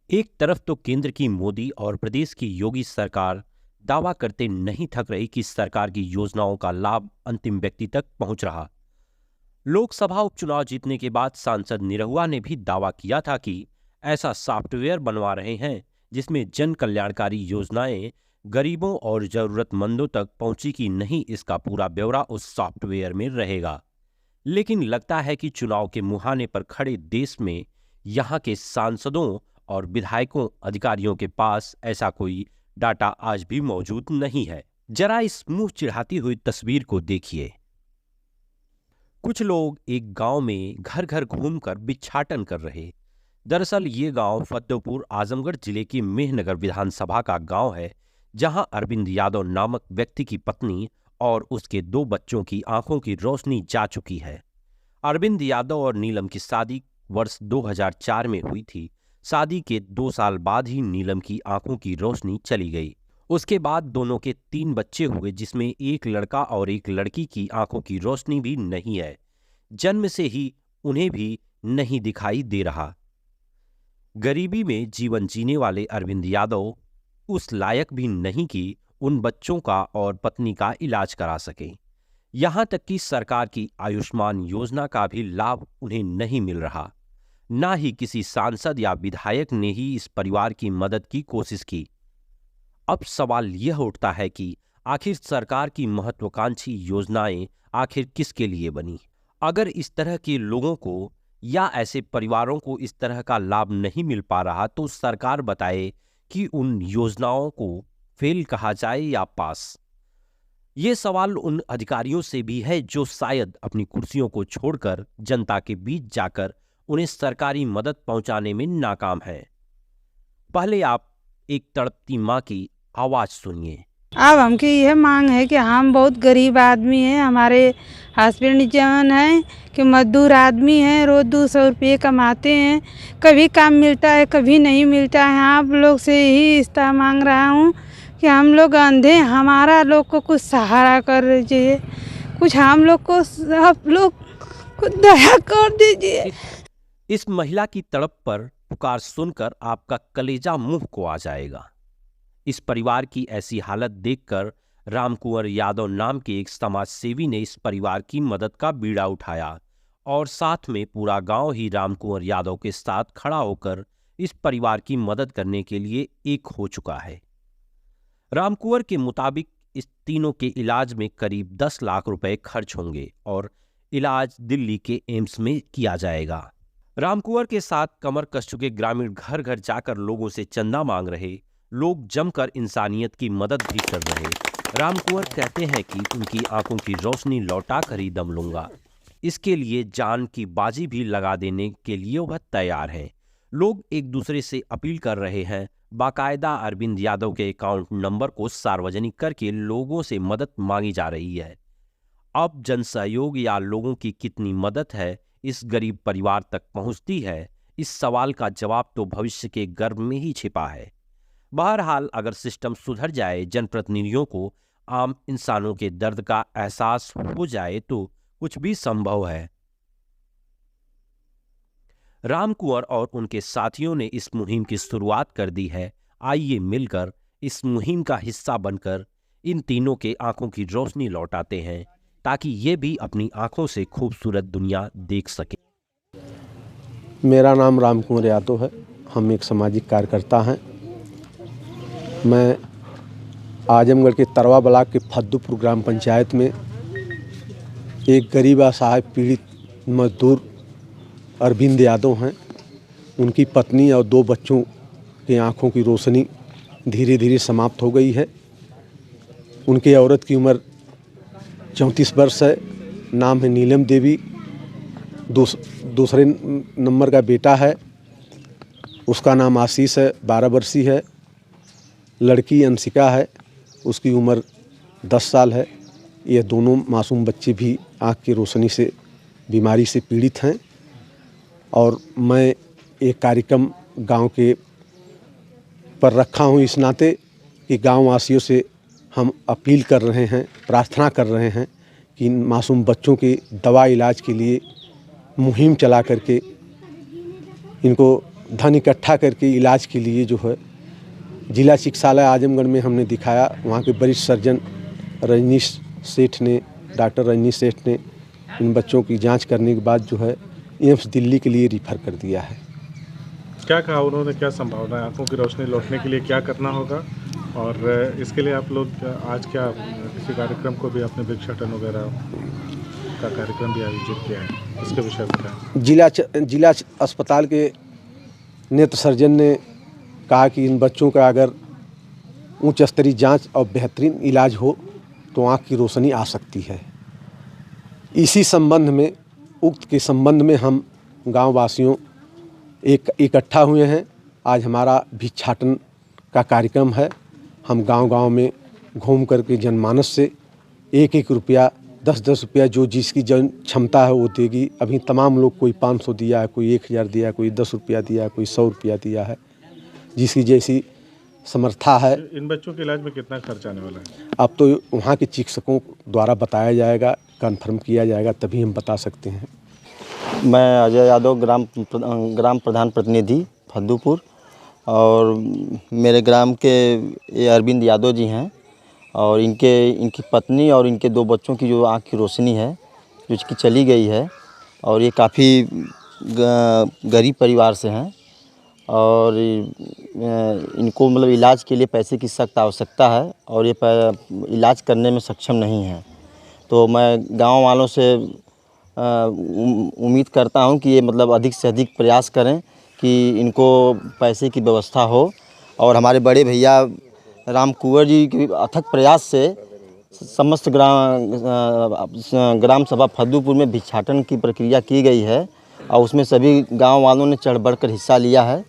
एक तरफ तो केंद्र की मोदी और प्रदेश की योगी सरकार दावा करते नहीं थक रही कि सरकार की योजनाओं का लाभ अंतिम व्यक्ति तक पहुंच रहा। लोकसभा उपचुनाव जीतने के बाद सांसद निरहुआ ने भी दावा किया था कि ऐसा सॉफ्टवेयर बनवा रहे हैं जिसमें जन कल्याणकारी योजनाएं गरीबों और जरूरतमंदों तक पहुंची कि नहीं, इसका पूरा ब्यौरा उस सॉफ्टवेयर में रहेगा। लेकिन लगता है कि चुनाव के मुहाने पर खड़े देश में यहां के सांसदों और विधायकों अधिकारियों के पास ऐसा कोई डाटा आज भी मौजूद नहीं है। जरा इस मुंह चिढ़ाती हुई तस्वीर को देखिए। कुछ लोग एक गांव में घर घर घूमकर भिक्षाटन कर रहे। दरअसल ये गांव फतेहपुर आजमगढ़ जिले की मेहनगर विधानसभा का गांव है, जहां अरविंद यादव नामक व्यक्ति की पत्नी और उसके 2 बच्चों की आंखों की रोशनी जा चुकी है। अरविंद यादव और नीलम की शादी वर्ष 2004 में हुई थी। शादी के 2 साल बाद ही नीलम की आंखों की रोशनी चली गई। उसके बाद दोनों के 3 बच्चे हुए, जिसमें एक लड़का और एक लड़की की आंखों की रोशनी भी नहीं है। जन्म से ही उन्हें भी नहीं दिखाई दे रहा। गरीबी में जीवन जीने वाले अरविंद यादव उस लायक भी नहीं कि उन बच्चों का और पत्नी का इलाज करा सकें। यहां तक कि सरकार की आयुष्मान योजना का भी लाभ उन्हें नहीं मिल रहा। ना ही किसी सांसद या विधायक ने ही इस परिवार की मदद की कोशिश की। अब सवाल यह उठता है कि आखिर सरकार की महत्वाकांक्षी योजनाएं आखिर किसके लिए बनी? अगर इस तरह के लोगों को या ऐसे परिवारों को इस तरह का लाभ नहीं मिल पा रहा, तो सरकार बताए कि उन योजनाओं को फेल कहा जाए या पास। ये सवाल उन अधिकारियों से भी है जो शायद अपनी कुर्सियों को छोड़कर जनता के बीच जाकर उन्हें सरकारी मदद पहुंचाने में नाकाम है। पहले आप एक तड़पती मां की आवाज सुनिए। अब हमकी यह मांग है कि हम बहुत गरीब आदमी हैं। हमारे हस्बैंड जवान हैं कि मजदूर आदमी हैं, रोज़ 200 रुपये कमाते हैं। कभी काम मिलता है, कभी नहीं मिलता है। आप लोग से ही इस्ता मांग रहा हूँ कि हम लोग अंधे, हमारा लोग को कुछ सहारा कर दीजिए, कुछ हम लोग को, आप लोग कुछ दया कर दीजिए। इस महिला की तड़प पर पुकार सुनकर आपका कलेजा मुंह को आ जाएगा। इस परिवार की ऐसी हालत देखकर रामकुंवर यादव नाम के एक समाज सेवी ने इस परिवार की मदद का बीड़ा उठाया और साथ में पूरा गांव ही रामकुंवर यादव के साथ खड़ा होकर इस परिवार की मदद करने के लिए एक हो चुका है। रामकुंवर के मुताबिक इस तीनों के इलाज में करीब 10 लाख रुपए खर्च होंगे और इलाज दिल्ली के एम्स में किया जाएगा। रामकुंवर के साथ कमर कस चुके ग्रामीण घर घर जाकर लोगों से चंदा मांग रहे। लोग जमकर इंसानियत की मदद भी कर रहे। रामकुंवर कहते हैं कि उनकी आंखों की रोशनी लौटा कर ही दम लूंगा। इसके लिए जान की बाजी भी लगा देने के लिए वह तैयार हैं। लोग एक दूसरे से अपील कर रहे हैं। बाकायदा अरविंद यादव के अकाउंट नंबर को सार्वजनिक करके लोगों से मदद मांगी जा रही है। अब जन सहयोग या लोगों की कितनी मदद है इस गरीब परिवार तक पहुंचती है, इस सवाल का जवाब तो भविष्य के गर्भ में ही छिपा है। बहरहाल अगर सिस्टम सुधर जाए, जनप्रतिनिधियों को आम इंसानों के दर्द का एहसास हो जाए, तो कुछ भी संभव है। रामकुंवर और उनके साथियों ने इस मुहिम की शुरुआत कर दी है। आइए मिलकर इस मुहिम का हिस्सा बनकर इन तीनों के आंखों की रोशनी लौटाते हैं, ताकि ये भी अपनी आंखों से खूबसूरत दुनिया देख सके। मेरा नाम रामकुंवर यादव है। हम एक सामाजिक कार्यकर्ता हैं। मैं आजमगढ़ के तरवा ब्लॉक के फद्दूपुर ग्राम पंचायत में एक गरीब असहाय पीड़ित मजदूर अरविंद यादव हैं। उनकी पत्नी और 2 बच्चों की आंखों की रोशनी धीरे धीरे समाप्त हो गई है। उनके औरत की उम्र 34 वर्ष है। नाम है नीलम देवी। दूसरे नंबर का बेटा है, उसका नाम आशीष है, 12 वर्षीय है। लड़की अंशिका है, उसकी उम्र 10 साल है। ये दोनों मासूम बच्चे भी आँख की रोशनी से बीमारी से पीड़ित हैं। और मैं एक कार्यक्रम गांव के पर रखा हूं इस नाते कि गांव वासियों से हम अपील कर रहे हैं, प्रार्थना कर रहे हैं कि इन मासूम बच्चों के दवा इलाज के लिए मुहिम चला करके इनको धन इकट्ठा करके इलाज के लिए जो है जिला चिकित्सालय आजमगढ़ में हमने दिखाया। वहाँ के वरिष्ठ सर्जन रजनीश सेठ ने, डॉक्टर रजनीश सेठ ने इन बच्चों की जांच करने के बाद जो है एम्स दिल्ली के लिए रिफ़र कर दिया है। क्या कहा उन्होंने, क्या संभावना है, आंखों की रोशनी लौटने के लिए क्या करना होगा, और इसके लिए आप लोग आज क्या किसी कार्यक्रम को भी अपने भिक्षाटन वगैरह का कार्यक्रम भी आयोजित किया है, इसके विषय में बताएं। जिला अस्पताल के नेत्र सर्जन ने कहा कि इन बच्चों का अगर उच्च स्तरीय जांच और बेहतरीन इलाज हो तो आँख की रोशनी आ सकती है। इसी संबंध में, उक्त के संबंध में हम गांव वासियों इकट्ठा हुए हैं। आज हमारा भिक्षाटन का कार्यक्रम है। हम गांव-गांव में घूम करके जनमानस से 1-1 रुपया, 10-10 रुपया जो जिसकी जन क्षमता है वो देगी। अभी तमाम लोग, कोई 500 दिया है, कोई 1000 दिया है, कोई 10 रुपया दिया है, कोई 100 रुपया दिया है, जिसकी जैसी समर्था है। इन बच्चों के इलाज में कितना खर्च आने वाला है? अब तो वहाँ के चिकित्सकों द्वारा बताया जाएगा, कन्फर्म किया जाएगा, तभी हम बता सकते हैं। मैं अजय यादव, ग्राम प्रधान प्रतिनिधि फद्दूपुर, और मेरे ग्राम के ये अरविंद यादव जी हैं, और इनकी पत्नी और इनके 2 बच्चों की जो आँख की रोशनी है जो इसकी चली गई है, और ये काफ़ी गरीब परिवार से हैं, और इनको मतलब इलाज के लिए पैसे की सख्त आवश्यकता है, और ये इलाज करने में सक्षम नहीं हैं। तो मैं गांव वालों से उम्मीद करता हूं कि ये मतलब अधिक से अधिक प्रयास करें कि इनको पैसे की व्यवस्था हो, और हमारे बड़े भैया राम कुंवर जी के अथक प्रयास से समस्त ग्राम सभा फद्दूपुर में भिक्षाटन की प्रक्रिया की गई है, और उसमें सभी गांव वालों ने चढ़ बढ़कर हिस्सा लिया है।